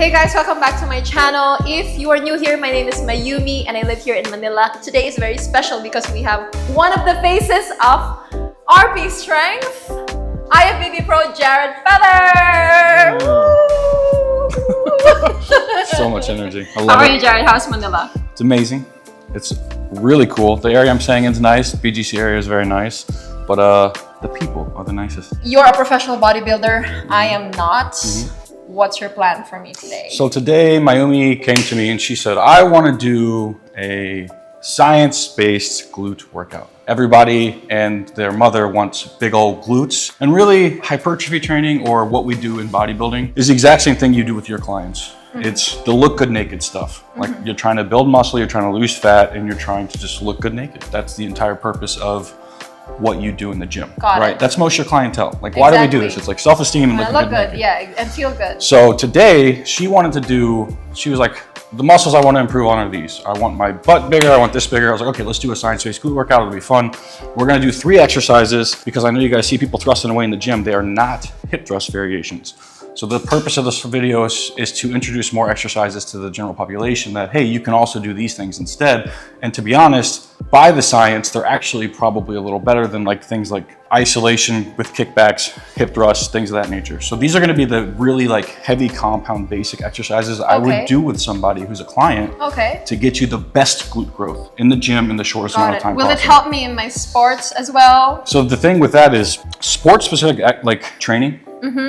Hey guys, welcome back to my channel. If you are new here, my name is Mayumi and I live here in Manila. Today is very special because we have one of the faces of RP Strength, IFBB Pro Jared Feather. So much energy. I love How are you, Jared? How's Manila? It's amazing. It's really cool. The area I'm staying in is nice. The BGC area is very nice, but the people are the nicest. You're a professional bodybuilder. I am not. What's your plan for me today? So today, Mayumi came to me and she said, I want to do a science-based glute workout. Everybody and their mother wants big old glutes. And really, hypertrophy training, or what we do in bodybuilding, is the exact same thing you do with your clients. It's the look good naked stuff. Like you're trying to build muscle, you're trying to lose fat, and you're trying to just look good naked. That's the entire purpose of what you do in the gym, right? That's most of your clientele. Like, why do we do this? It's like self-esteem and look good, yeah, and feel good. So today, she wanted to do, she was like, the muscles I want to improve on are these. I want my butt bigger, I want this bigger. I was like, okay, let's do a science-based glute workout, it'll be fun. We're gonna do 3 exercises, because I know you guys see people thrusting away in the gym. They are not hip thrust variations. So the purpose of this video is to introduce more exercises to the general population that, hey, you can also do these things instead. And to be honest, by the science, they're actually probably a little better than like things like isolation with kickbacks, hip thrusts, things of that nature. So these are gonna be the really like heavy compound basic exercises I would do with somebody who's a client to get you the best glute growth in the gym in the shortest amount of time possible. Will it help me in my sports as well? So the thing with that is sport specific like training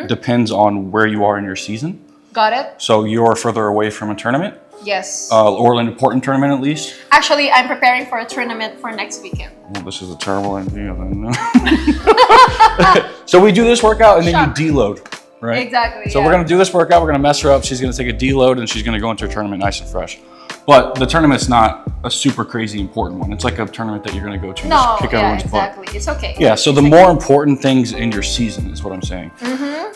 depends on where you are in your season. Got it. So you're further away from a tournament. Yes. Or an important tournament at least. Actually, I'm preparing for a tournament for next weekend. Well, this is a terrible idea. So we do this workout and then you deload, right? Exactly. So we're gonna do this workout, we're gonna mess her up. She's gonna take a deload and she's gonna go into a tournament nice and fresh. But the tournament's not a super crazy important one. It's like a tournament that you're gonna go to and just kick everyone's butt. It's okay. Yeah, so the more important things in your season is what I'm saying.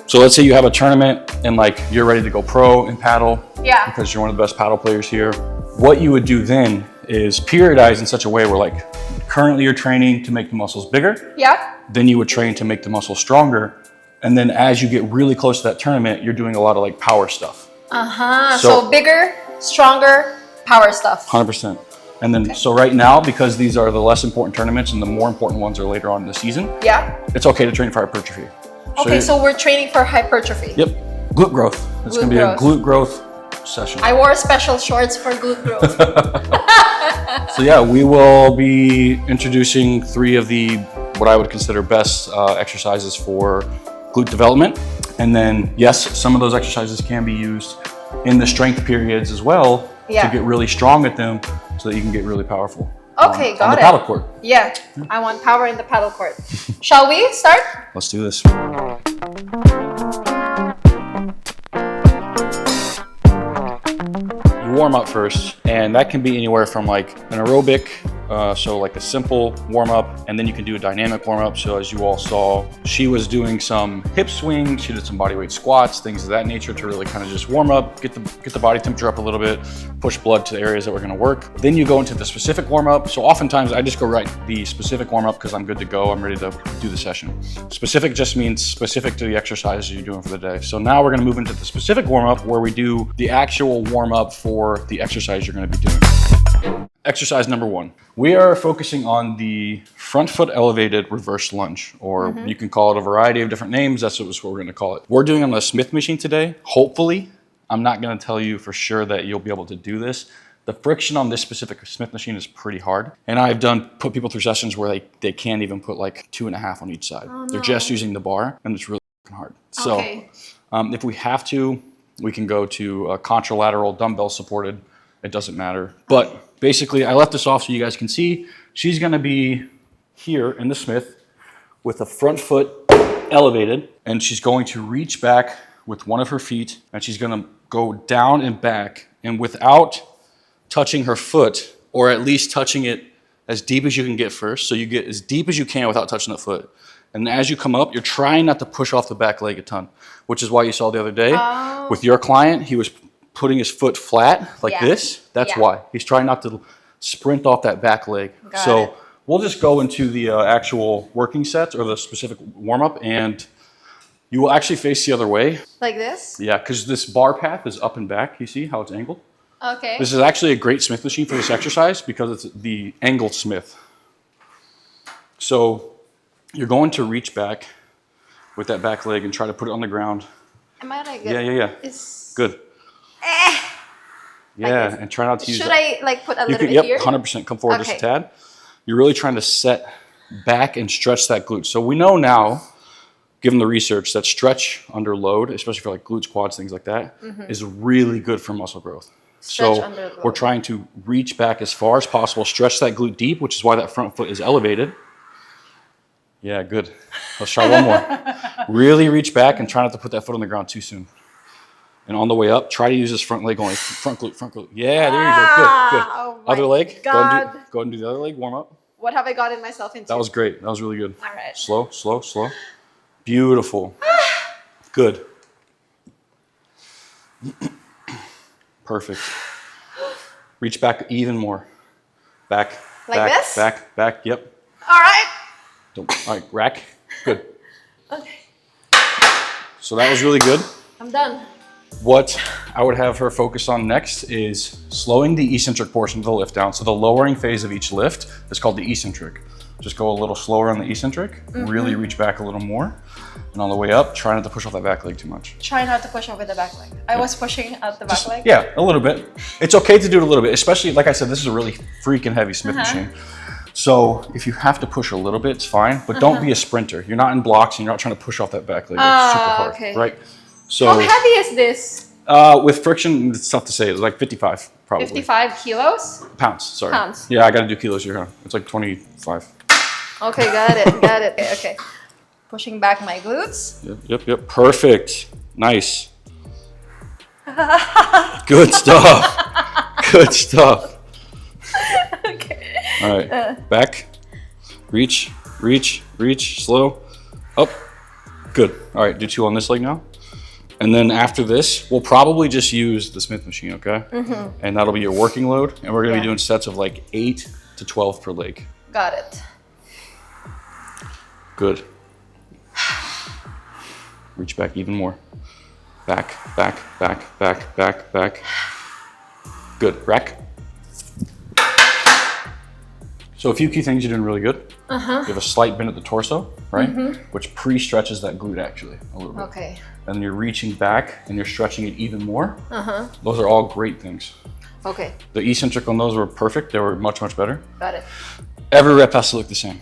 So let's say you have a tournament and like you're ready to go pro in paddle because you're one of the best paddle players here. What you would do then is periodize in such a way where like currently you're training to make the muscles bigger. Then you would train to make the muscles stronger. And then as you get really close to that tournament, you're doing a lot of like power stuff. So bigger, stronger, power stuff. 100%. And then, so right now, because these are the less important tournaments and the more important ones are later on in the season, it's okay to train for hypertrophy. So we're training for hypertrophy. Yep, glute growth. It's gonna be a glute growth session. I wore special shorts for glute growth. So yeah, we will be introducing 3 of the, what I would consider best exercises for glute development. And then, yes, some of those exercises can be used in the strength periods as well to get really strong at them so that you can get really powerful. Okay, got it. On the paddle court. Yeah, I want power in the paddle court. Shall we start? Let's do this. You warm up first, and that can be anywhere from like an aerobic, so like a simple warm up, and then you can do a dynamic warm up. So as you all saw, she was doing some hip swings, she did some bodyweight squats, things of that nature to really kind of just warm up, get the body temperature up a little bit, push blood to the areas that we're going to work. Then you go into the specific warm up. So oftentimes I just go right the specific warm up because I'm good to go. I'm ready to do the session. Specific just means specific to the exercises you're doing for the day. So now we're going to move into the specific warm up where we do the actual warm up for the exercise you're going to be doing. Exercise number 1. We are focusing on the front foot elevated reverse lunge, or you can call it a variety of different names. That's what we're going to call it. We're doing it on the Smith machine today. Hopefully, I'm not going to tell you for sure that you'll be able to do this. The friction on this specific Smith machine is pretty hard. And I've put people through sessions where they can't even put like 2.5 on each side. They're just using the bar and it's really hard. So if we have to, we can go to a contralateral dumbbell supported. It doesn't matter. But basically, I left this off so you guys can see. She's gonna be here in the Smith with the front foot elevated, and she's going to reach back with one of her feet, and she's gonna go down and back, and without touching her foot, or at least touching it as deep as you can get first. So you get as deep as you can without touching the foot. And as you come up, you're trying not to push off the back leg a ton, which is why you saw the other day with your client, he was putting his foot flat like this. That's why. He's trying not to sprint off that back leg. So we'll just go into the actual working sets or the specific warm-up, and You will actually face the other way. Like this? Yeah, because this bar path is up and back. You see how it's angled? Okay. This is actually a great Smith machine for this exercise because it's the angled Smith. So you're going to reach back with that back leg and try to put it on the ground. Am I like Yeah. It's... Good. Yeah, and try not to use Should that. I like put a little bit here? Yep, 100%. Come forward just a tad. You're really trying to set back and stretch that glute. So we know now, given the research, that stretch under load, especially for like glutes, quads, things like that, is really good for muscle growth. Stretch under load. We're trying to reach back as far as possible, stretch that glute deep, which is why that front foot is elevated. Yeah, good. Let's try one more. Really reach back and try not to put that foot on the ground too soon. And on the way up, try to use this front leg only. Front glute, front glute. Yeah, there you go. Good, good. Oh other leg. God. Go ahead and do the other leg. Warm up. What have I gotten myself into? That was great. That was really good. All right. Slow, slow, slow. Beautiful. Good. Perfect. Reach back even more. Back. Like back, this? Back. Yep. All right. All right. Rack. Good. Okay. So that was really good. I'm done. What I would have her focus on next is slowing the eccentric portion of the lift down. So the lowering phase of each lift is called the eccentric. Just go a little slower on the eccentric, really reach back a little more. And on the way up, try not to push off that back leg too much. Try not to push over the back leg. I was pushing out the back leg. Yeah, a little bit. It's okay to do it a little bit, especially, like I said, this is a really freaking heavy Smith machine. So if you have to push a little bit, it's fine, but don't be a sprinter. You're not in blocks and you're not trying to push off that back leg. It's super hard, okay. right? So how heavy is this? with friction, it's tough to say. It's like 55, probably. 55 kilos? Pounds, sorry. Pounds. Yeah, I got to do kilos here. Huh? It's like 25. Okay, got it. Okay. Pushing back my glutes. Yep. Perfect. Nice. Good stuff. Good stuff. Okay. All right. Back. Reach. Slow. Up. Good. All right. Do 2 on this leg now. And then after this, we'll probably just use the Smith machine, okay? And that'll be your working load. And we're going to be doing sets of like 8 to 12 per leg. Got it. Good. Reach back even more. Back. Good. Rack. So a few key things you're doing really good. You have a slight bend at the torso, right? Which pre-stretches that glute actually a little bit. Okay. And you're reaching back and you're stretching it even more. Those are all great things. Okay. The eccentric on those were perfect. They were much better. Got it. Every rep has to look the same.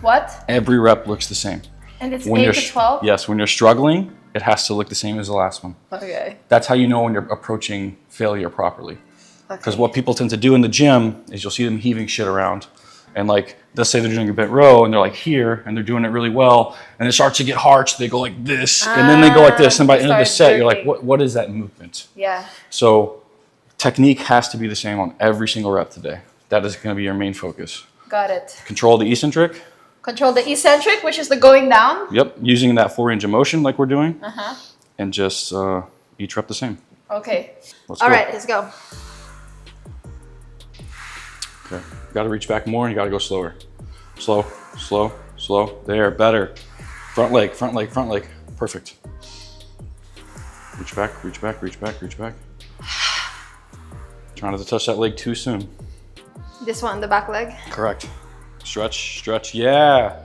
What? Every rep looks the same. And it's When 8 you're to 12? Yes, when you're struggling, it has to look the same as the last one. Okay. That's how you know when you're approaching failure properly. Because Okay. what people tend to do in the gym is you'll see them heaving shit around. And like, let's say they're doing a bent row and they're like here and they're doing it really well. And it starts to get hard, so they go like this. And then they go like this. And by the end of the start set, you're like, jerking. what is that movement? Yeah. So technique has to be the same on every single rep today. That is going to be your main focus. Got it. Control the eccentric. Control the eccentric, which is the going down. Yep, using that full range of motion like we're doing. And just each rep the same. Okay. Let's All go. right, let's go. Okay. You got to reach back more and you got to go slower. Slow. There, better. Front leg. Perfect. Reach back. Try not to touch that leg too soon. This one, the back leg. Correct. Stretch. Yeah.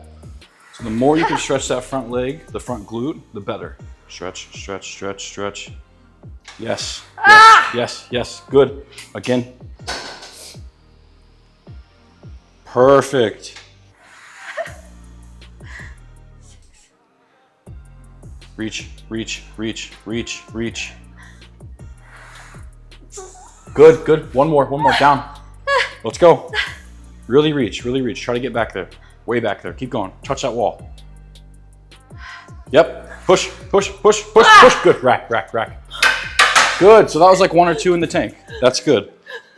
So the more you can stretch that front leg, the front glute, the better. Stretch. Yes. Good. Again. Perfect. Reach. Good. One more. Down. Let's go. Really reach. Try to get back there. Way back there. Keep going. Touch that wall. Yep. Push. Good. Rack. Good. So that was like 1 or 2 in the tank. That's good.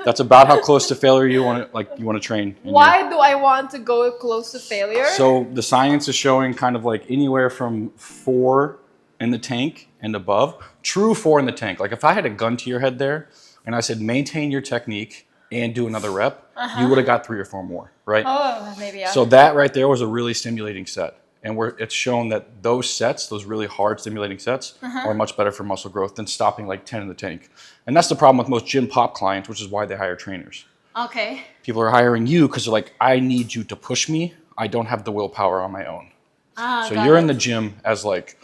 That's about how close to failure you want to train. Why do I want to go close to failure? So the science is showing kind of like anywhere from 4 in the tank and above. True 4 in the tank. Like if I had a gun to your head there and I said maintain your technique and do another rep, you would have got 3 or 4 more, right? Oh, maybe. Yeah. So that right there was a really stimulating set. And it's shown that those sets, those really hard stimulating sets, are much better for muscle growth than stopping like 10 in the tank. And that's the problem with most gym pop clients, which is why they hire trainers. Okay. People are hiring you because they're like, I need you to push me. I don't have the willpower on my own. So you're in the gym as like,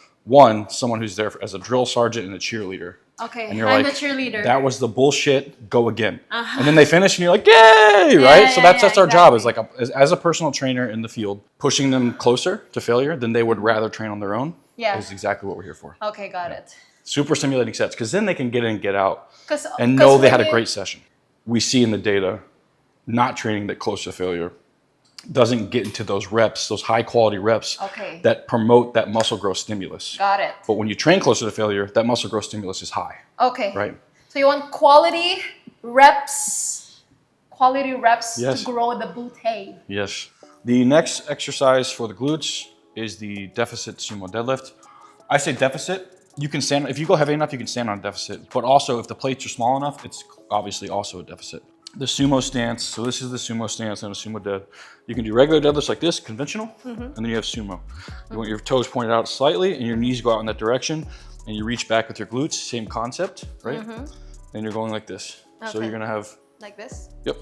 someone who's there as a drill sergeant and a cheerleader. Okay, And you're I'm like, the cheerleader. that was the bullshit, go again. And then they finish and you're like, yay, right? So that's our job is like, as a personal trainer in the field, pushing them closer to failure than they would rather train on their own is exactly what we're here for. Okay, got it. Super stimulating sets, because then they can get in and get out and know they had a great session. We see in the data, not training that close to failure doesn't get into those reps, those high quality reps that promote that muscle growth stimulus. Got it. But when you train closer to failure, that muscle growth stimulus is high. Okay. Right? So you want quality reps to grow the booty. Yes. The next exercise for the glutes is the deficit sumo deadlift. I say deficit. You can stand, if you go heavy enough, you can stand on a deficit. But also, if the plates are small enough, it's obviously also a deficit. The sumo stance, so this is the sumo stance and a sumo dead. You can do regular deadlifts like this, conventional, and then you have sumo. You want your toes pointed out slightly and your knees go out in that direction, and you reach back with your glutes, same concept, right? And you're going like this. So you're gonna have... Like this? Yep.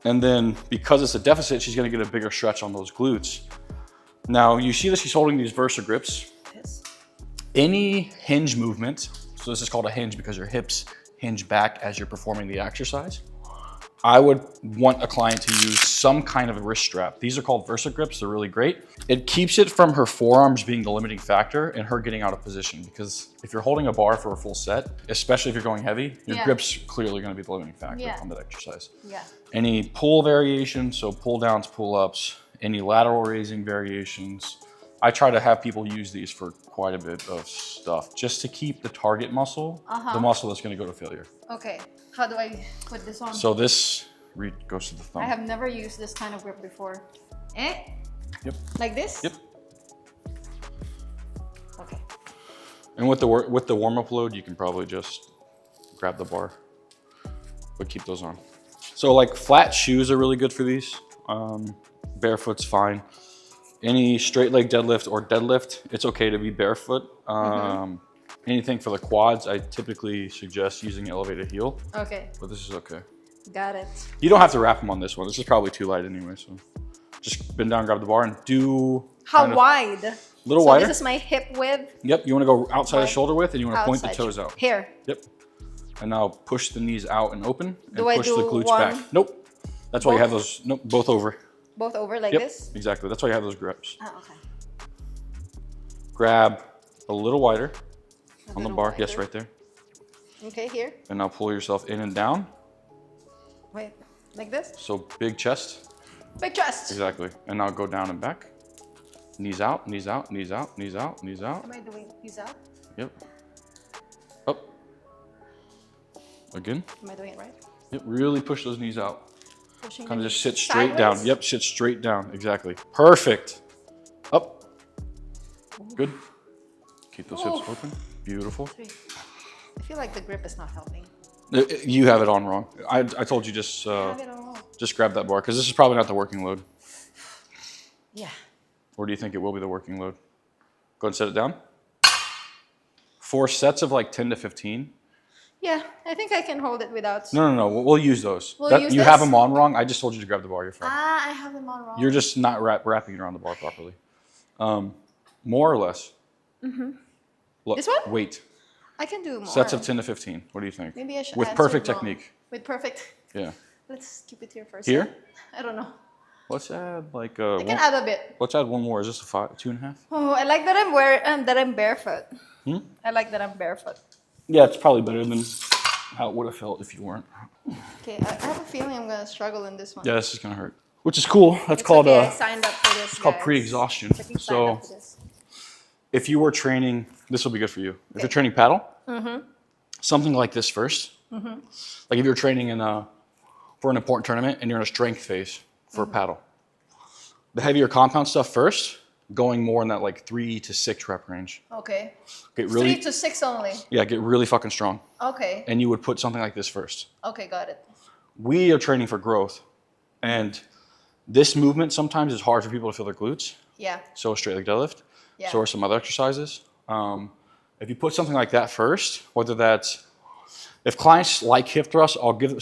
And then because it's a deficit, she's gonna get a bigger stretch on those glutes. Now you see that she's holding these Versa grips. Any hinge movement, so this is called a hinge because your hips hinge back as you're performing the exercise. I would want a client to use some kind of a wrist strap. These are called Versa grips, they're really great. It keeps it from her forearms being the limiting factor and her getting out of position, because if you're holding a bar for a full set, especially if you're going heavy, your grip's clearly gonna be the limiting factor on that exercise. Any pull variations, so pull downs, pull ups, any lateral raising variations, I try to have people use these for quite a bit of stuff, just to keep the target muscle, the muscle that's gonna go to failure. Okay, how do I put this on? So this goes to the thumb. I have never used this kind of grip before. Yep. Like this? Yep. Okay. And with the warm-up load, you can probably just grab the bar, but keep those on. So like flat shoes are really good for these. Barefoot's fine. Any straight leg deadlift or deadlift, it's okay to be barefoot. Anything for the quads, I typically suggest using elevated heel. Okay. But this is okay. Got it. You don't have to wrap them on this one. This is probably too light anyway, so just bend down, grab the bar, and do... How wide? A little wider. So this is my hip width? Yep, you want to go outside the shoulder width, and you want to point the toes out. Here? Yep. And now push the knees out and open, and do push the glutes back. Nope. That's why you have those, nope, both over. Both over like this? Exactly. That's why you have those grips. Oh, okay. Grab a little wider on the bar. Yes, right there. Okay, here. And now pull yourself in and down. Wait, like this? So big chest. Big chest. Exactly. And now go down and back. Knees out, knees out, knees out, knees out, knees out. Am I doing knees out? Yep. Up. Again. Am I doing it right? Yep. Really push those knees out. Pushing kind of just sit straight down. Yep, sit straight down. Exactly. Perfect. Up. Good. Keep those hips open. Beautiful. I feel like the grip is not helping. You have it on wrong. I told you just grab that bar, because this is probably not the working load. Yeah. Or do you think it will be the working load? Go ahead and set it down. 4 sets of like 10 to 15. Yeah, I think I can hold it without... No. We'll use those. You have them on wrong. I just told you to grab the bar. You're fine. I have them on wrong. You're just not wrapping it around the bar properly. More or less? Look, this one? Wait. I can do more. Sets of 10 to 15. What do you think? Maybe I should With perfect technique. With perfect... Yeah. Let's keep it here first. Here? I don't know. Let's add like I can add a bit. Let's add one more. Is this a 2.5? Oh, I like that I'm barefoot. I like that I'm barefoot. Yeah, it's probably better than how it would have felt if you weren't. Okay, I have a feeling I'm gonna struggle in this one. Yeah, this is gonna hurt. Which is cool. That's called I signed up for this. It's called pre-exhaustion. So if you were training, this will be good for you. If you're training paddle, something like this first. Like if you're training for an important tournament and you're in a strength phase for a paddle. The heavier compound stuff first, going more in that like 3 to 6 rep range. Okay. Get really, 3 to 6 only. Yeah, get really fucking strong. Okay. And you would put something like this first. Okay, got it. We are training for growth, and this movement sometimes is hard for people to feel their glutes, Yeah. So a straight leg deadlift. Yeah. So are some other exercises. If you put something like that first, whether that's, if clients like hip thrusts,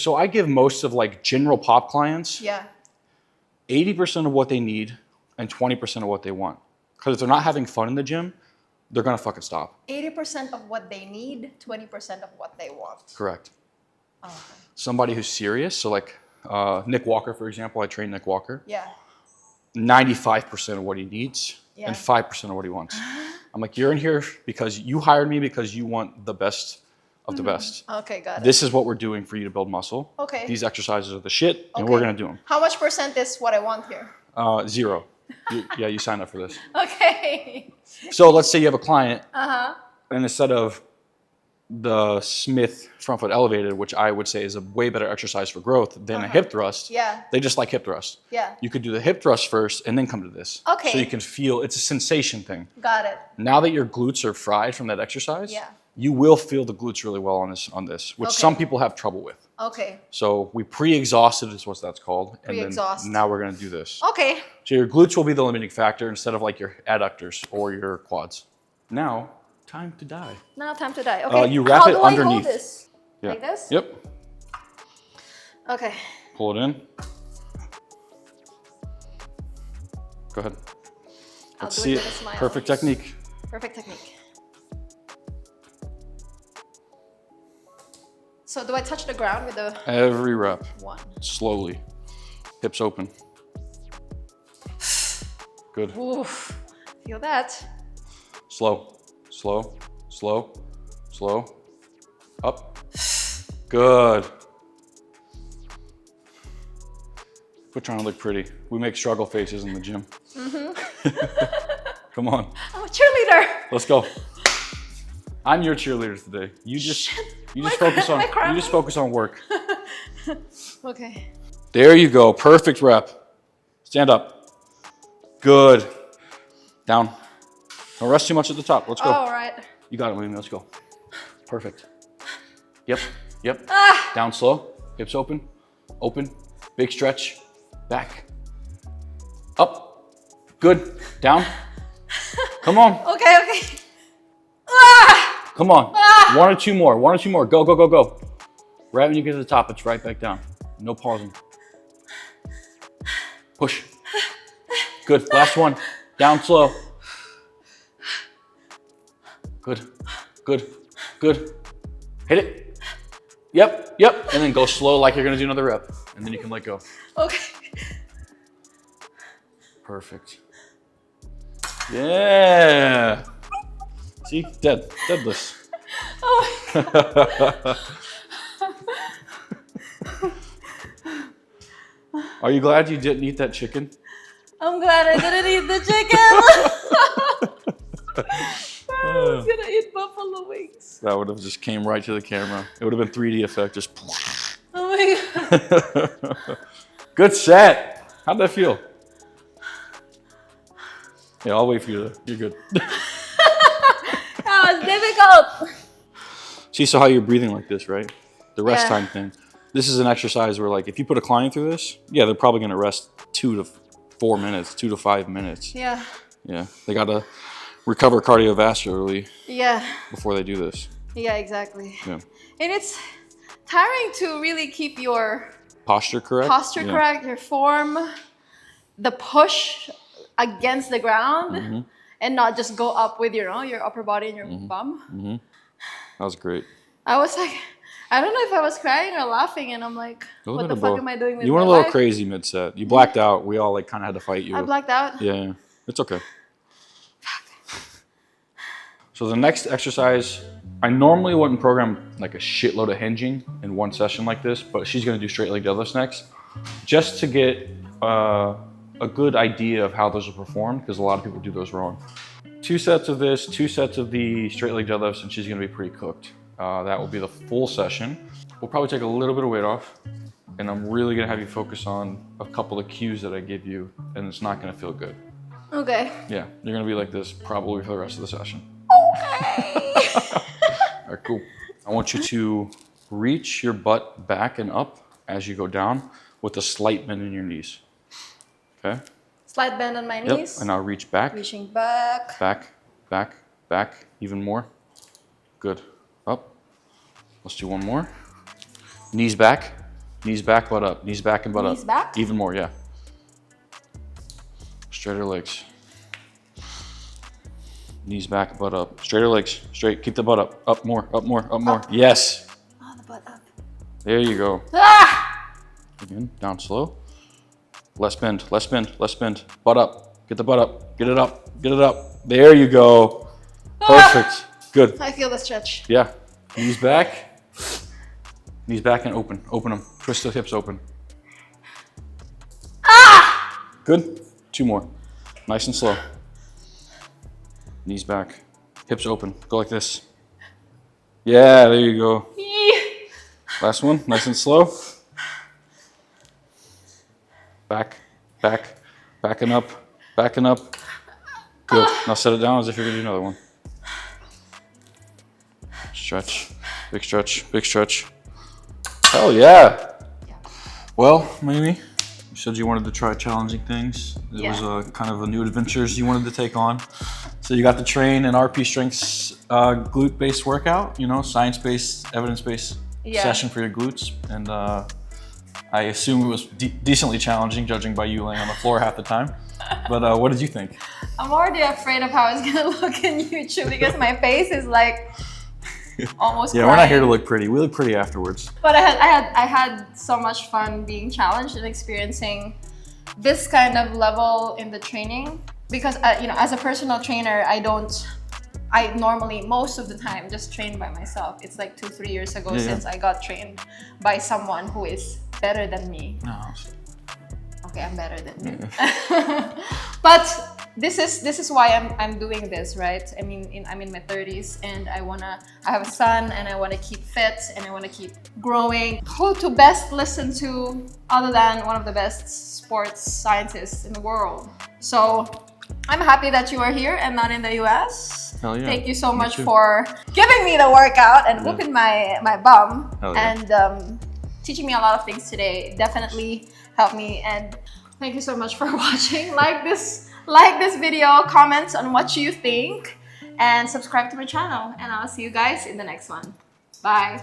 I give most of like general pop clients, Yeah. 80% of what they need and 20% of what they want. Because if they're not having fun in the gym, they're gonna fucking stop. 80% of what they need, 20% of what they want. Correct. Oh, okay. Somebody who's serious, so like Nick Walker, for example, I train Nick Walker. Yeah. 95% of what he needs and 5% of what he wants. I'm like, you're in here because you hired me because you want the best of the best. Okay, got it. This is what we're doing for you to build muscle. Okay. These exercises are the shit, and we're gonna do them. How much percent is what I want here? 0. You signed up for this. Okay. So let's say you have a client, Uh-huh. and instead of the Smith front foot elevated, which I would say is a way better exercise for growth than a hip thrust, Yeah. they just like hip thrust. Yeah. You could do the hip thrust first and then come to this. Okay. So you can feel, it's a sensation thing. Got it. Now that your glutes are fried from that exercise, Yeah. you will feel the glutes really well on this, which some people have trouble with. Okay. So we pre-exhausted is what that's called. Pre-exhaust. And then now we're gonna do this. Okay. So your glutes will be the limiting factor instead of like your adductors or your quads. Now, time to die. Now time to die. Okay. You wrap How it do I underneath. hold this? Yeah. Like this? Yep. Okay. Pull it in. Go ahead. I'll Let's do see it it. with a smile. Perfect technique. Perfect technique. So do I touch the ground with the Every rep. one? Slowly. Hips open. Good. Oof. Feel that. Slow. Slow. Slow. Slow. Up. Good. Quit trying to look pretty. We make struggle faces in the gym. Come on. I'm a cheerleader. Let's go. I'm your cheerleader today. You just focus on work. Okay. There you go. Perfect rep. Stand up. Good. Down. Don't rest too much at the top. Let's go. All right. You got it, Mayumi. Let's go. Perfect. Yep. Yep. Ah. Down slow. Hips open. Open. Big stretch. Back. Up. Good. Down. Come on. Okay, okay. Ah. Come on. Ah. One or two more. One or two more. Go, go, go, go. Right when you get to the top, it's right back down. No pausing. Push. Good. Last one. Down slow. Good. Good. Good. Hit it. Yep. Yep. And then go slow like you're going to do another rep. And then you can let go. Okay. Perfect. Yeah. See? Deadlifts. Oh my God. Are you glad you didn't eat that chicken? I'm glad I didn't eat the chicken. I was gonna eat buffalo wings. That would have just came right to the camera. It would have been 3D effect, just. Oh my God. Good set. How'd that feel? Yeah, I'll wait for you. You're good. That was difficult. See, so how you're breathing like this, right? The rest Yeah. time thing. This is an exercise where, like, if you put a client through this, yeah, they're probably gonna rest 2 to 4 minutes, 2 to 5 minutes. Yeah. Yeah, they gotta recover cardiovascularly Yeah. before they do this. Yeah, exactly. Yeah. And it's tiring to really keep your Posture correct? posture Yeah. correct, your form, the push against the ground, and not just go up with your upper body and your bum. That was great. I was like, I don't know if I was crying or laughing, and I'm like, what the fuck am I doing with You my went a little life? crazy mid-set. You blacked out. We all like kind of had to fight you. I blacked out. Yeah, it's okay. So the next exercise, I normally wouldn't program like a shitload of hinging in one session like this, but she's gonna do straight leg deadlifts next, just to get a good idea of how those are performed, because a lot of people do those wrong. 2 sets of this, 2 sets of the straight leg deadlifts, and she's gonna be pretty cooked. That will be the full session. We'll probably take a little bit of weight off, and I'm really gonna have you focus on a couple of cues that I give you, and it's not gonna feel good. Okay. Yeah, you're gonna be like this probably for the rest of the session. Okay. All right, cool. I want you to reach your butt back and up as you go down with a slight bend in your knees. Okay? Slight bend on my Yep. knees. And now reach back. Reaching back. Back, back, back. Even more. Good. Up. Let's do one more. Knees back, butt up. Knees back and butt up. Knees back? Even more, yeah. Straighter legs. Knees back, butt up. Straighter legs, straight. Keep the butt up. Up more, up more, up more. Up. Yes. Oh, the butt up. There you go. Ah! Again, down slow. Less bend, less bend, less bend. Butt up. Get the butt up. Get it up. Get it up. There you go. Perfect. Good. I feel the stretch. Yeah. Knees back. Knees back and open. Open them. Twist the hips open. Ah! Good. 2 more. Nice and slow. Knees back. Hips open. Go like this. Yeah, there you go. Last one. Nice and slow. Back, back, backing up, backing up. Good. Now set it down as if you're going to do another one. Stretch. Big stretch. Big stretch. Hell yeah. Well, Mayumi, you said you wanted to try challenging things. It was a kind of a new adventures you wanted to take on. So you got to train an RP Strengths glute-based workout, you know, science-based, evidence-based session for your glutes. And I assume it was decently challenging, judging by you laying on the floor half the time. But what did you think? I'm already afraid of how it's gonna look in YouTube because my face is like almost Yeah, crying. we're not here to look pretty. We look pretty afterwards. But I had so much fun being challenged and experiencing this kind of level in the training because you know, as a personal trainer, I normally most of the time just train by myself. It's like 2-3 years ago since I got trained by someone who is better than me. No. Okay, I'm better than you. But this is why I'm doing this, right? I mean, I'm in my 30s and I have a son and I wanna keep fit and I wanna keep growing. Who to best listen to other than one of the best sports scientists in the world? So I'm happy that you are here and not in the US. Hell yeah. Thank you so much for giving me the workout and whooping my bum and teaching me a lot of things today. Definitely helped me, and thank you so much for watching. Like this video, comment on what you think, and subscribe to my channel, and I'll see you guys in the next one. Bye.